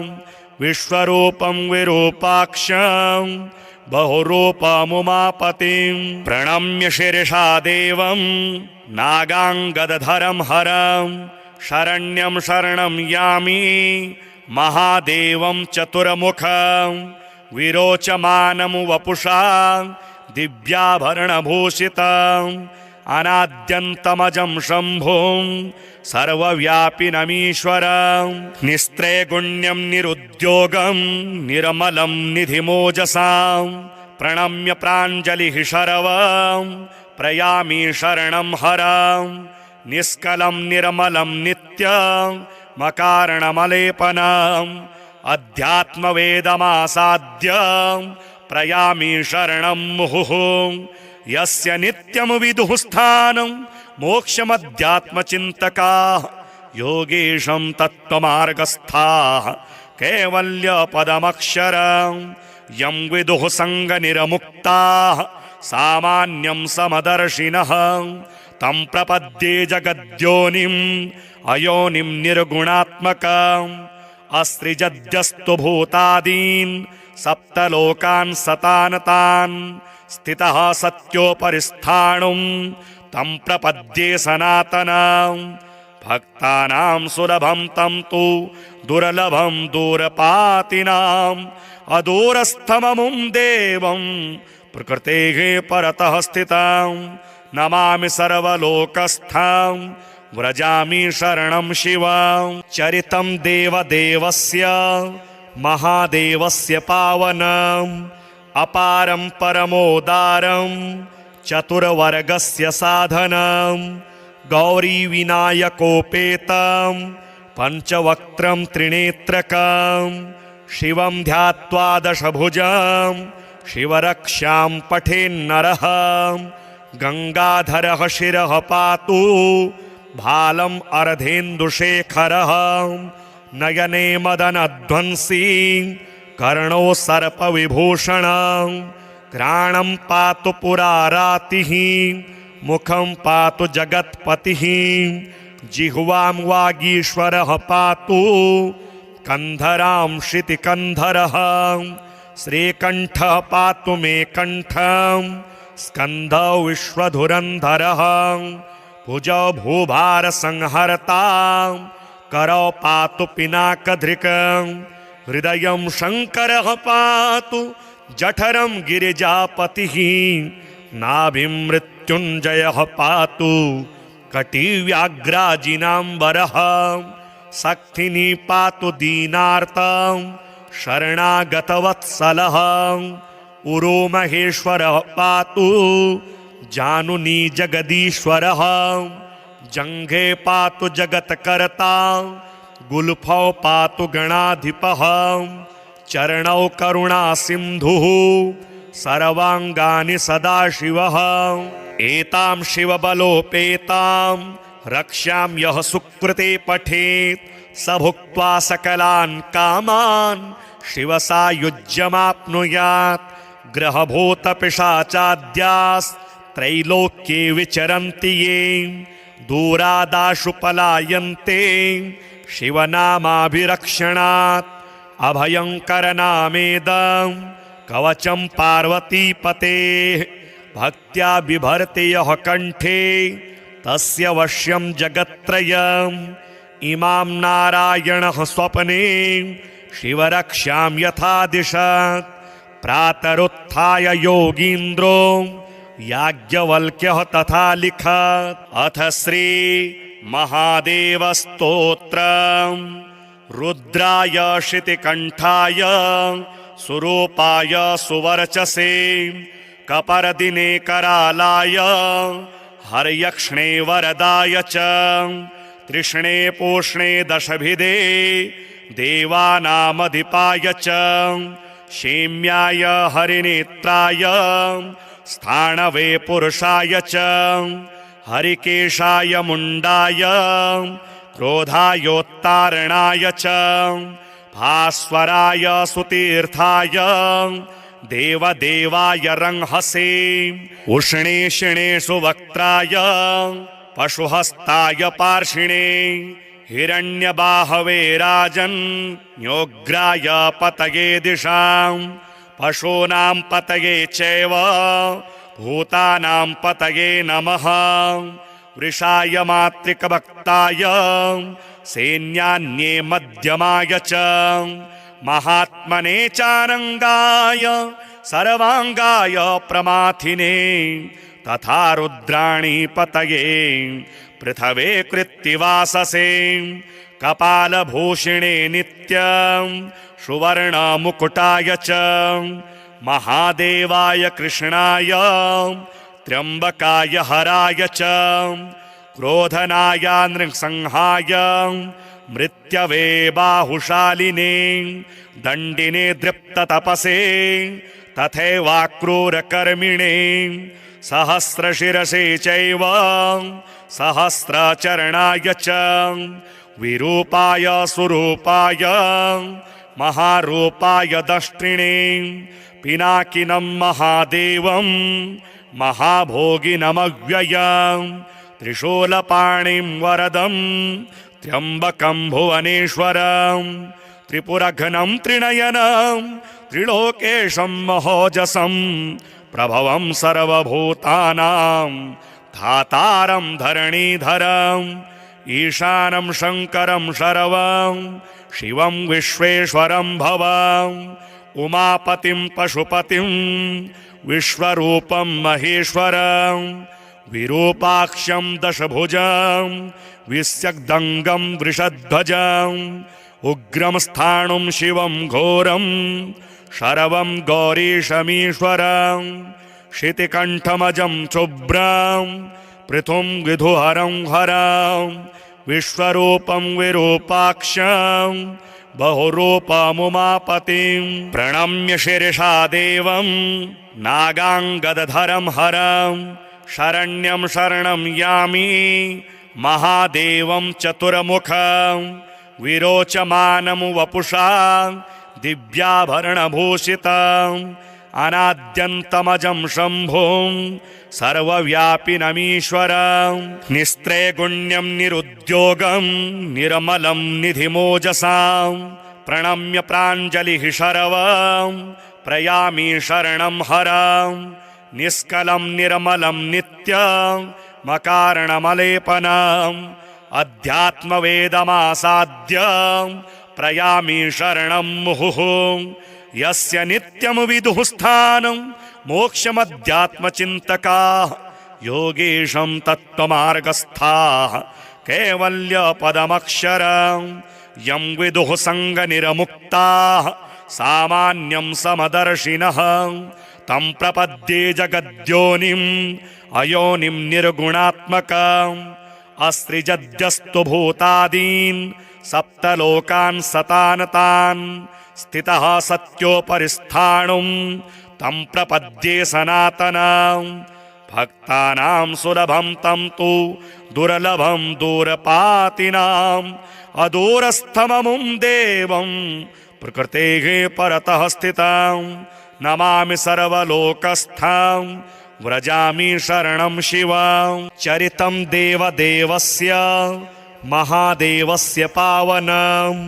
विश्वरूपं विरूपाक्षं बहुरूपमुमापतिं प्रणम्य शिरसा देवं नागाङ्गदधरं हरं शरण्यं शरणं यामि महादेवं चतुर्मुखं विरोचमानं वपुषा दिव्याभरणभूषितम् अनाद्यन्तमजं शम्भुं सर्वव्यापिनमीश्वरं निस्त्रैगुण्यं निरुद्योगं निर्मलं निधिमोजसां प्रणम्य प्राञ्जलिः शरवं प्रयामि शरणं हरं निष्कलं निर्मलं नित्यं मकारणमलेपनम् अध्यात्मवेदमासाद्य प्रयामि शरणं मुहुः यस्य नित्यं विदुः स्थानं मोक्षमध्यात्मचिन्तकाः योगेशं तत्त्वमार्गस्थाः कैवल्यपदमक्षरं यं विदुः सङ्गनिर्मुक्ताः सामान्यं समदर्शिनः तं प्रपद्ये जगद्योनिम् अयोनिं निर्गुणात्मकम् अस्त्रिजद्यस्तु भूतादीन् सप्तलोकान् सतानतान् स्थितः सत्योपरिस्थाणुं तं प्रपद्ये सनातनं भक्तानां सुलभं तं तु दुर्लभं दूरपातिनाम् अदूरस्थममुं देवं प्रकृतेः परतः स्थितां नमामि सर्वलोकस्थां व्रजामि शरणं शिवां। चरितं देवदेवस्य महादेवस्य पावनम् अपारं परमोदारं चतुर्वर्गस्य साधनं गौरीविनायकोपेतं पञ्चवक्त्रं त्रिनेत्रकं शिवं ध्यात्वा दशभुजं शिवरक्षां पठेन्नरः गंगाधरः शिरः पातु भालम् अर्धेन्दुशेखरः नयने मदनध्वंसी कर्णो सर्पविभूषणं घ्राणं पातु पुरारातिः मुखं पातु जगत्पतिः जिह्वां वागीश्वरः पातु कंधरां श्रुतिकंधरः श्रीकण्ठः पातु मे कण्ठं स्कन्धौ विश्वधुरन्धरः भुजौ भूभारसंहर्ता करौ पातु पिनाकधृकं हृदयं शङ्करः पातु जठरं गिरिजापतिः नाभिं मृत्युञ्जयः पातु कटिव्याघ्राजिनाम्बरः शक्तिनी पातु दीनार्तं शरणागतवत्सलः उरो महेश्वरः पातु जानुनी जगदीश्वरः जङ्घे पातु जगत्कर्ता गुल्फौ पातु गणाधिपः चरणौ करुणासिन्धुः सर्वाङ्गानि सदाशिवः एतां शिवबलोपेतां रक्ष्यां यः सुकृते पठेत् स भुक्त्वा सकलान् कामान् शिवसायुज्यमाप्नुयात्। ग्रहभूतपिशाचाद्यास्त्रैलोक्ये विचरन्ति ये दूरादाशु पलायन्ते शिवनामाभिरक्षणात् अभयङ्करनामेदं कवचं पार्वतीपतेः भक्त्या बिभर्ति यः कण्ठे तस्य वश्यं जगत्त्रयम् इमां नारायणः स्वप्ने शिवरक्षां यथा दिशत् प्रातरुत्थाय योगीन्द्रो याज्ञवल्क्यः तथा लिखत्। अथ श्री महादेवस्तोत्रम् रुद्राय शितिकण्ठाय सुरूपाय सुवर्चसे कपर्दिने करालाय हर्यक्ष्णे वरदाय च तृष्णे पोष्णे दशभिदे देवानामधिपाय च क्षेम्याय हरिनेत्राय स्थाणवे पुरुषाय च हरिकेशाय मुण्डाय क्रोधायोत्तारणाय च भास्वराय सुतीर्थाय देवदेवाय रंहसे उष्णेषिणे सुवक्त्राय पशुहस्ताय पार्षिणे हिरण्यबाहवे राजन्योग्राय पतये दिशां पशूनां पतये चैव भूतानां पतये नमः। वृषाय मातृकभक्ताय सैन्यान्ये मध्यमाय च महात्मने चानङ्गाय सर्वाङ्गाय प्रमाथिने तथा रुद्राणि पतये पृथवे कृत्तिवाससे कपालभूषिणे नित्यं सुवर्णमुकुटाय च महादेवाय कृष्णाय त्र्यम्बकाय हराय च क्रोधनाय नृसिंहाय मृत्यवे बाहुशालिने दण्डिने दृप्ततपसे तथैवाक्रूरकर्मिणे सहस्रशिरसे चैव सहस्रचरणाय च विरूपाय सुरूपाय महारूपाय दष्ट्रिणे पिनाकिनं महादेवं महाभोगिनमव्ययं त्रिशूलपाणिं वरदं त्र्यम्बकं भुवनेश्वरं त्रिपुरघ्नं त्रिनयनं त्रिलोकेशं महोजसं प्रभवं सर्वभूतानां धातारं धरणीधरं ईशानं शङ्करं शरवं शिवं विश्वेश्वरं भवं उमापतिं पशुपतिं विश्वरूपं महेश्वरं विरूपाक्षं दशभुजं विस्यग्दङ्गं वृषध्वजं उग्रं स्थाणुं शिवं घोरं शरवं गौरीशमीश्वरं शितिकण्ठमजं शुभ्रं पृथुं विधुहरं हरं विश्वरूपं विरूपाक्षं बहुरूपमुमापतिं प्रणम्य शिरसा देवं नागाङ्गदधरं हरं शरण्यं शरणं यामि महादेवं चतुर्मुखं विरोचमानं वपुषा दिव्याभरणभूषितम् अनाद्यन्तमजं शम्भुं सर्वव्यापिनमीश्वरं निस्त्रैगुण्यं निरुद्योगं निर्मलं निधिमोजसां प्रणम्य प्राञ्जलिः शरवं प्रयामि शरणं हरं निष्कलं निर्मलं नित्यं मकारणमलेपनम् अध्यात्मवेदमासाद्य प्रयामि शरणं मुहुः यस्य नित्यं विदुः स्थानं मोक्षमध्यात्मचिन्तकाः योगेशं तत्त्वमार्गस्थाः कैवल्यपदमक्षरं यं विदुः सङ्गनिर्मुक्ताः सामान्यं समदर्शिनः तं प्रपद्ये जगद्योनिम् अयोनिं निर्गुणात्मकम् अस्त्रिजद्यस्तु भूतादीन् सप्तलोकान् सतानतान् स्थितः सत्योपरिस्थाणुं तं प्रपद्ये सनातनं भक्तानां सुलभं तं तु दुर्लभं दूरपातिनाम् अदूरस्थममुं देवं प्रकृतेः परतः स्थितं नमामि सर्वलोकस्थं व्रजामि शरणं शिवं चरितं देवदेवस्य महादेवस्य पावनम्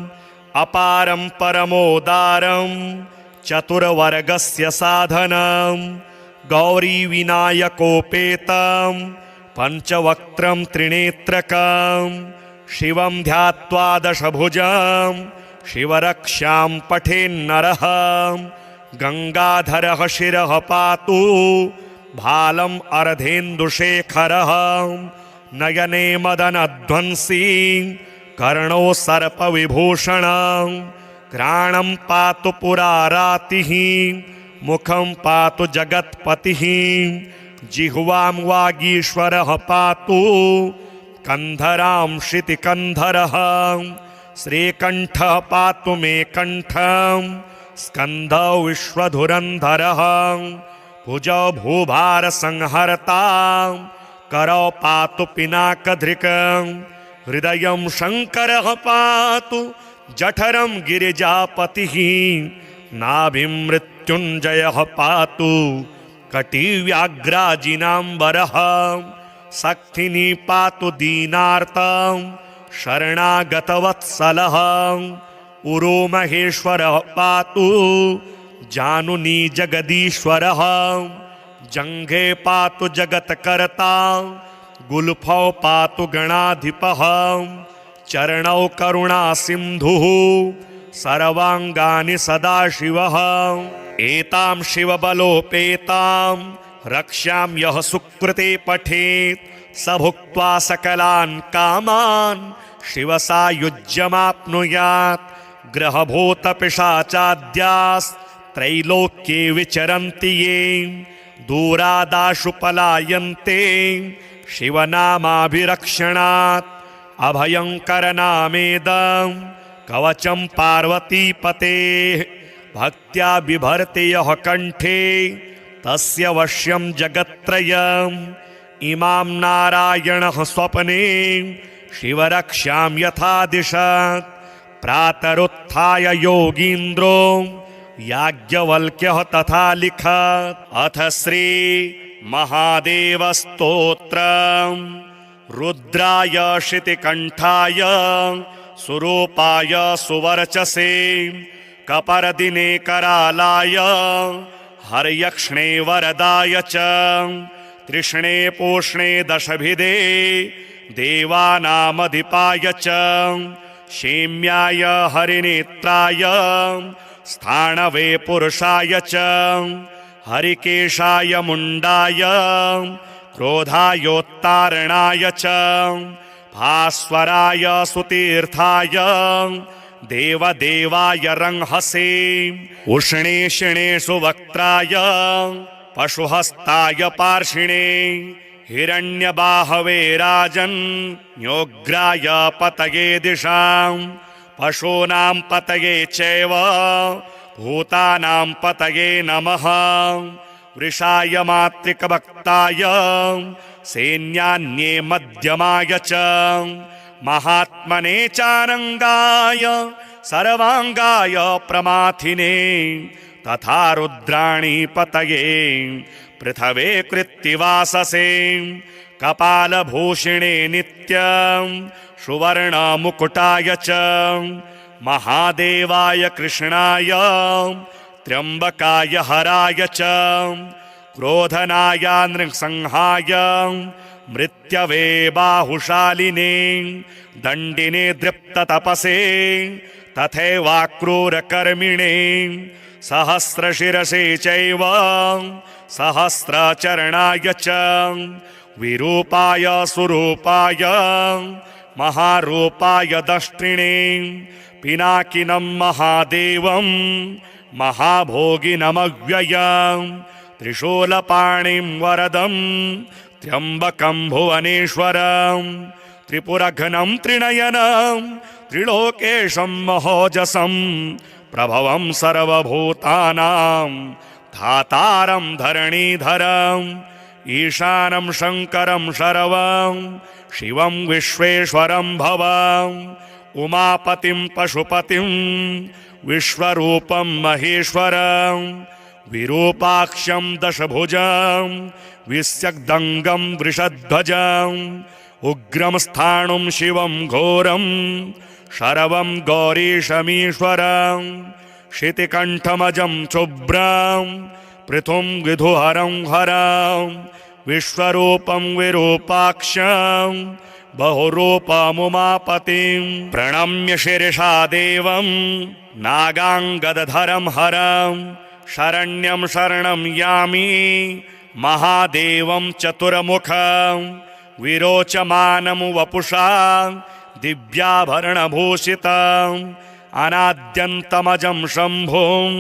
अपारं परमोदारं चतुर्वर्गस्य साधनं गौरीविनायकोपेतं पञ्चवक्त्रं त्रिनेत्रकं शिवं ध्यात्वा दशभुजं शिवरक्षां पठेन्नरः गङ्गाधरः शिरः पातु भालम् अर्धेन्दुशेखरः नयने मदनध्वंसी कर्णो सर्पविभूषणं घ्राणं पातु पुरारातिः मुखं पातु जगत्पतिः जिह्वां वागीश्वरः पातु कन्धरां शितिकन्धरः श्रीकण्ठः पातु मे कण्ठं स्कन्धौ विश्वधुरन्धरः भुजौ भूभारसंहर्ता करौ पातु पिनाकधृकं हृदयं शङ्करः पातु जठरं गिरिजापतिः नाभिं मृत्युञ्जयः पातु कटिव्याघ्राजिनाम्बरः शक्तिनी पातु दीनार्तं शरणागतवत्सलः उरोमहेश्वरः पातु जानुनी जगदीश्वरः जङ्घे पातु जगत्कर्ता गुल्फौ पातु गणाधिपः चरणौ करुणासिन्धुः सर्वाङ्गानि सदाशिवः एतां शिवबलोपेतां रक्ष्यां यः सुकृते पठेत् स भुक्त्वा सकलान् कामान् शिवसायुज्यमाप्नुयात् ग्रहभूतपिशाचाद्यास्त्रैलोक्ये विचरन्ति ये दूरादाशु पलायन्ते शिवनामाभिरक्षणात् अभयङ्करनामेदं कवचं पार्वतीपतेः भक्त्या बिभर्ति यः कण्ठे तस्य वश्यं जगत्त्रयम् इमां नारायणः स्वप्ने शिवरक्षां यथा दिशत् प्रातरुत्थाय योगीन्द्रो याज्ञवल्क्यः तथा लिखत् अथ श्री महादेवस्तोत्रम् रुद्राय शितिकण्ठाय सुरूपाय सुवर्चसे कपर्दिने करालाय हर्यक्ष्णे वरदाय च तृष्णे पूष्णे दशभिदे देवानामधिपाय च क्षेम्याय हरिनेत्राय स्थाणवे पुरुषाय च हरिकेशाय मुण्डाय क्रोधायोत्तारणाय च भास्वराय सुतीर्थाय देवदेवाय रंहसे उष्णेषिणे सुवक्त्राय पशुहस्ताय पार्षिणे हिरण्यबाहवे राजन्योग्राय पतये दिशां पशूनां पतये चैव भूतानां पतये नमः वृषाय मातृकभक्ताय सैन्यान्ये मध्यमाय च महात्मने चानङ्गाय सर्वाङ्गाय प्रमाथिने तथा रुद्राणि पतये पृथवे कृत्तिवाससे कपालभूषिणे नित्यं सुवर्णमुकुटाय च महादेवाय कृष्णाय त्र्यम्बकाय हराय च क्रोधनाय नृसंहाय मृत्यवे बाहुशालिने दण्डिने दृप्ततपसे तथैवाक्रूरकर्मिणे सहस्रशिरसे चैव सहस्रचरणाय च विरूपाय सुरूपाय महारूपाय दष्ट्रिणे पिनाकिनं महादेवं महाभोगिनमव्ययं त्रिशूलपाणिं वरदं त्र्यम्बकं भुवनेश्वरं त्रिपुरघ्नं त्रिनयनं त्रिलोकेशं महोजसं प्रभवं सर्वभूतानां धातारं धरणीधरं ईशानं शङ्करं शरवं शिवं विश्वेश्वरं भवं उमापतिं पशुपतिं विश्वरूपं महेश्वरं विरूपाक्षं दशभुजं विस्यग्दङ्गं वृषध्वजं उग्रं स्थाणुं शिवं घोरं शरवं गौरीशमीश्वरं शितिकण्ठमजं शुभ्रं पृथुं विधुहरं हरं विश्वरूपं विरूपाक्षं बहुरूपमुमापतिं प्रणम्य शिरसा देवं नागाङ्गदधरं हरं शरण्यं शरणं यामि महादेवं चतुर्मुखं विरोचमानं वपुषा दिव्याभरणभूषितम् अनाद्यन्तमजं शम्भुं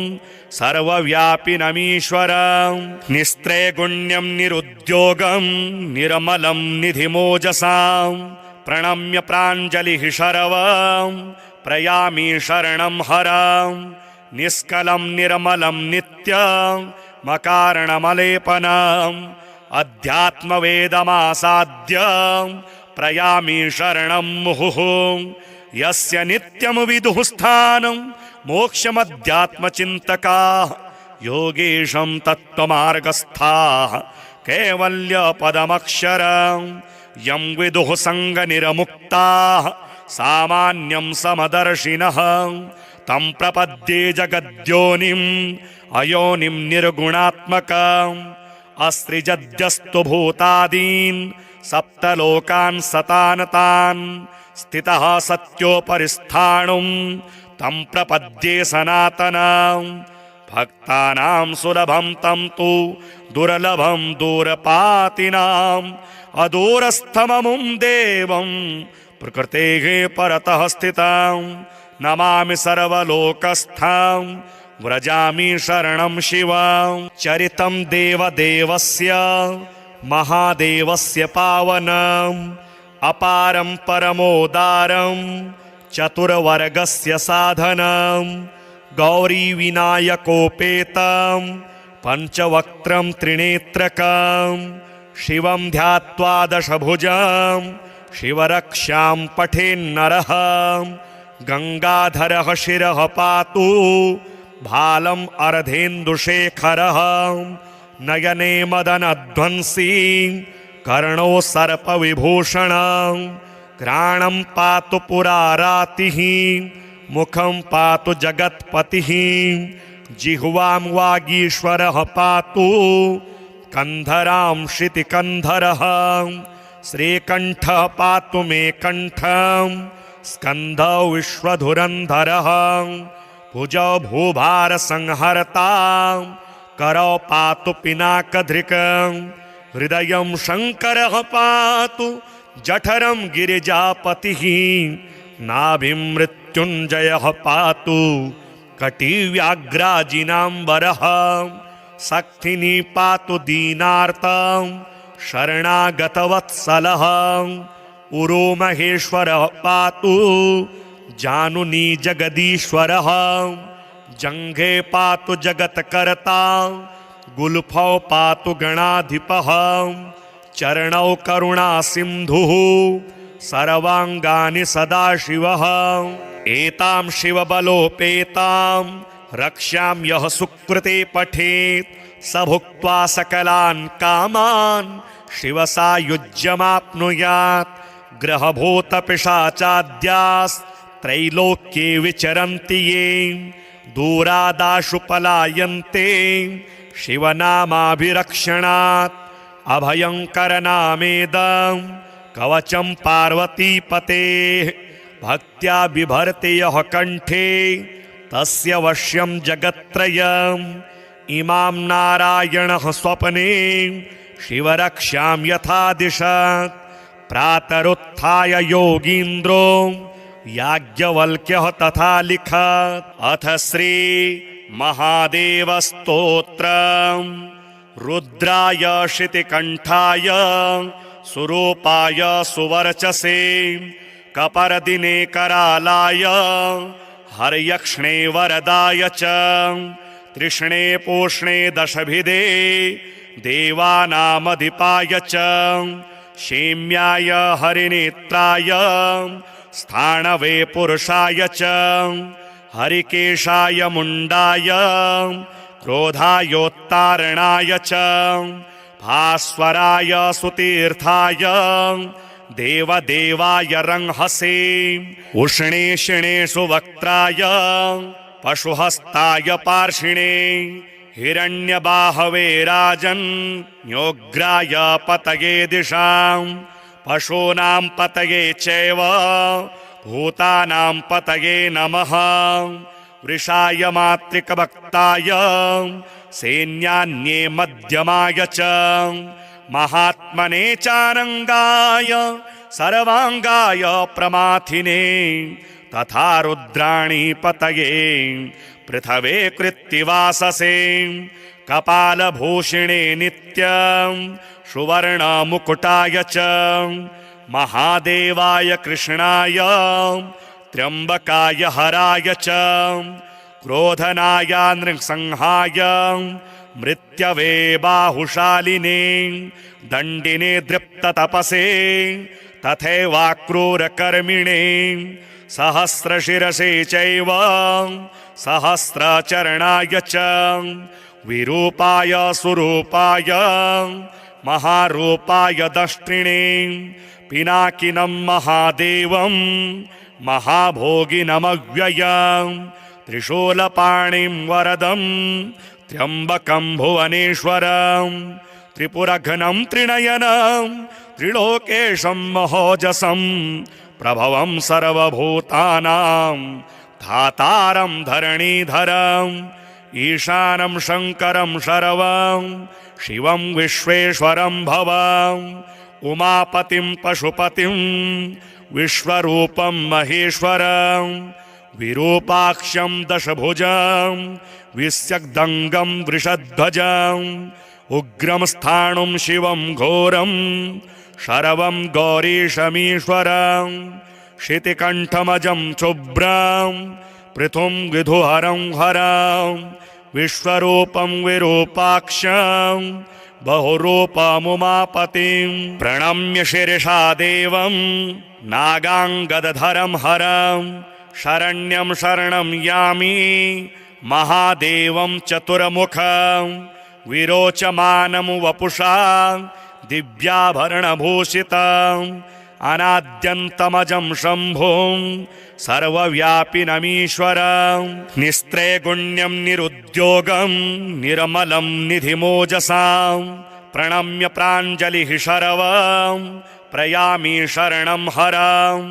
सर्वव्यापिनमीश्वरं निस्त्रैगुण्यं निरुद्योगं निर्मलं निधिमोजसां प्रणम्य प्राञ्जलिः शरवं प्रयामि शरणं हरं निष्कलं निर्मलं नित्यं मकारणमलेपनम् अध्यात्मवेदमासाद्य प्रयामि शरणं मुहुः यस्य नित्यं विदुः स्थानं मोक्षमध्यात्मचिन्तकाः योगेशं तत्त्वमार्गस्थाः कैवल्यपदमक्षरं यं विदुः सङ्गनिर्मुक्ताः सामान्यं समदर्शिनः तं प्रपद्ये जगद्योनिम् अयोनिं निर्गुणात्मकम् अस्त्रिजद्यस्तु भूतादीन् सप्तलोकान् सतानतान् स्थितः सत्योपरिस्थाणुं तं प्रपद्ये सनातनं भक्तानां सुलभं तं तु दुर्लभं दूरपातिनाम् अदूरस्थममुं देवं प्रकृतेः परतः स्थितं नमामि सर्वलोकस्थं व्रजामि शरणं शिवं चरितं देवदेवस्य महादेवस्य पावनम् अपारं परमोदारं चतुर्वर्गस्य साधनं गौरीविनायकोपेतं पञ्चवक्त्रं त्रिनेत्रकं शिवं ध्यात्वा दशभुजं शिवरक्षां पठेन्नरः गंगाधरः शिरः पातु भालम् अर्धेन्दुशेखरः नयने मदनध्वंसी कर्णो सर्पविभूषणं घ्राणं पातु पुरारातिः मुखं पातु जगत्पतिः जिह्वां वागीश्वरः पातु कंधरां शितिकन्धरः श्रीकण्ठः पातु मे कण्ठं स्कन्धौ विश्वधुरन्धरः भुजौ भूभारसंहर्ता करौ पातु पिनाकधृकं हृदयं शङ्करः पातु जठरं गिरिजापतिः नाभिं मृत्युञ्जयः पातु कटिव्याघ्राजिनाम्बरः शक्तिनी पातु दीनार्तं शरणागतवत्सलः उरो महेश्वरः पातु जानुनी जगदीश्वरः जङ्घे पातु जगत्कर्ता गुल्फौ पातु गणाधिपः चरणौ करुणासिन्धुः सर्वाङ्गानि सदाशिवः एतां शिवबलोपेतां रक्ष्यां यः सुकृते पठेत् स भुक्त्वा सकलान् कामान् शिवसायुज्यमाप्नुयात् ग्रहभूतपिशाचाद्यास्त्रैलोक्ये विचरन्ति ये दूरादाशु पलायन्ते शिवनामाभिरक्षणात् अभयङ्करनामेदं कवचं पार्वतीपतेः भक्त्या बिभर्ति यः कण्ठे तस्य वश्यं जगत्त्रयम् इमां नारायणः स्वप्ने शिवरक्ष्यां यथा दिशत् प्रातरुत्थाय योगीन्द्रो याज्ञवल्क्यः तथा लिखत् अथ श्री महादेवस्तोत्रम् रुद्राय शितिकण्ठाय सुरूपाय सुवर्चसे कपरदिने करालाय हर्यक्ष्णे वरदाय च तृष्णे पोष्णे दशभिदे देवानामधिपाय च क्षेम्याय हरिनेत्राय स्थाणवे पुरुषाय च हरिकेशाय मुण्डाय क्रोधायोत्तारणाय च भास्वराय सुतीर्थाय देवदेवाय रंहसे उष्णे शिणे सुवक्त्राय पशुहस्ताय पार्षिणे हिरण्यबाहवे राजन्योग्राय पतये दिशां पशूनां पतये चैव भूतानां पतये नमः वृषाय मातृकभक्ताय सैन्यान्ये मध्यमाय च महात्मने चानङ्गाय सर्वाङ्गाय प्रमाथिने तथा रुद्राणि पतये पृथवे कृत्तिवाससे कपालभूषिणे नित्यं सुवर्णमुकुटाय च महादेवाय कृष्णाय त्र्यम्बकाय हराय च क्रोधनाय नृसंहाय मृत्यवे बाहुशालिने दण्डिने दृप्ततपसे तथैवाक्रूरकर्मिणे सहस्रशिरसे चैव सहस्रचरणाय च विरूपाय सुरूपाय महारूपाय दष्ट्रिणे पिनाकिनं महादेवं महाभोगिनमव्ययं त्रिशूलपाणिं वरदं त्र्यम्बकं भुवनेश्वरं त्रिपुरघ्नं त्रिनयनं त्रिलोकेशं महोजसं प्रभवं सर्वभूतानां धातारं धरणीधरम् ईशानं शङ्करं शर्वं शिवं विश्वेश्वरं भवम् उमापतिं पशुपतिं विश्वरूपं महेश्वरं विरूपाक्षं दशभुजं विस्यग्दङ्गं वृषध्वजं उग्रं स्थाणुं शिवं घोरं शरवं गौरीशमीश्वरं शितिकण्ठमजं शुभ्रं पृथुं विधुहरं हरं विश्वरूपं विरूपाक्षं बहुरूपमुमापतिं प्रणम्य शिरसा देवं नागाङ्गदधरं हरं शरण्यं शरणं यामि महादेवं चतुर्मुखं विरोचमानं वपुषा दिव्याभरणभूषितं अनाद्यन्तमजं शम्भुं सर्वव्यापिनमीश्वरं निस्त्रैगुण्यं निरुद्योगं निर्मलं निधिमोजसां प्रणम्य प्राञ्जलिः शरवं प्रयामि शरणं हरं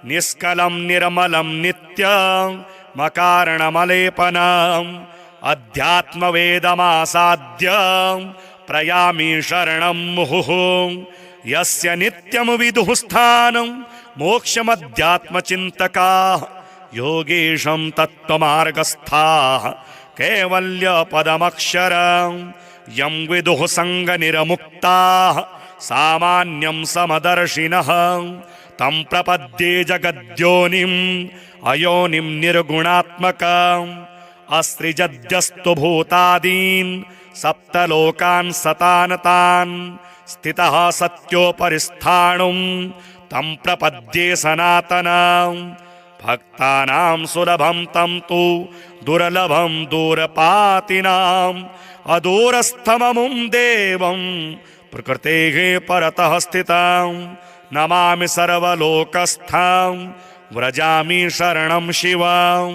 निष्कलं निर्मलं नित्यमकारणमलेपनम् अध्यात्मवेदमासाद्य प्रयामि शरणं मुहुः यस्य नित्यं विदुः स्थानं मोक्षमध्यात्मचिन्तकाः योगेशं तत्त्वमार्गस्थाः कैवल्यपदमक्षरं यं विदुः सङ्गनिर्मुक्ताः सामान्यं समदर्शिनः तं प्रपद्ये जगद्योनिम् अयोनिं निर्गुणात्मकम् अस्त्रिजद्यस्तु भूतादीन् सप्तलोकान् सतानतान् स्थितः सत्योपरिस्थाणुं तं प्रपद्ये सनातनं भक्तानां सुलभं तं तु दुर्लभं दूरपातिनाम् अदूरस्थममुं देवं प्रकृतेः परतः स्थितं नमामि सर्वलोकस्थं व्रजामि शरणं शिवम्।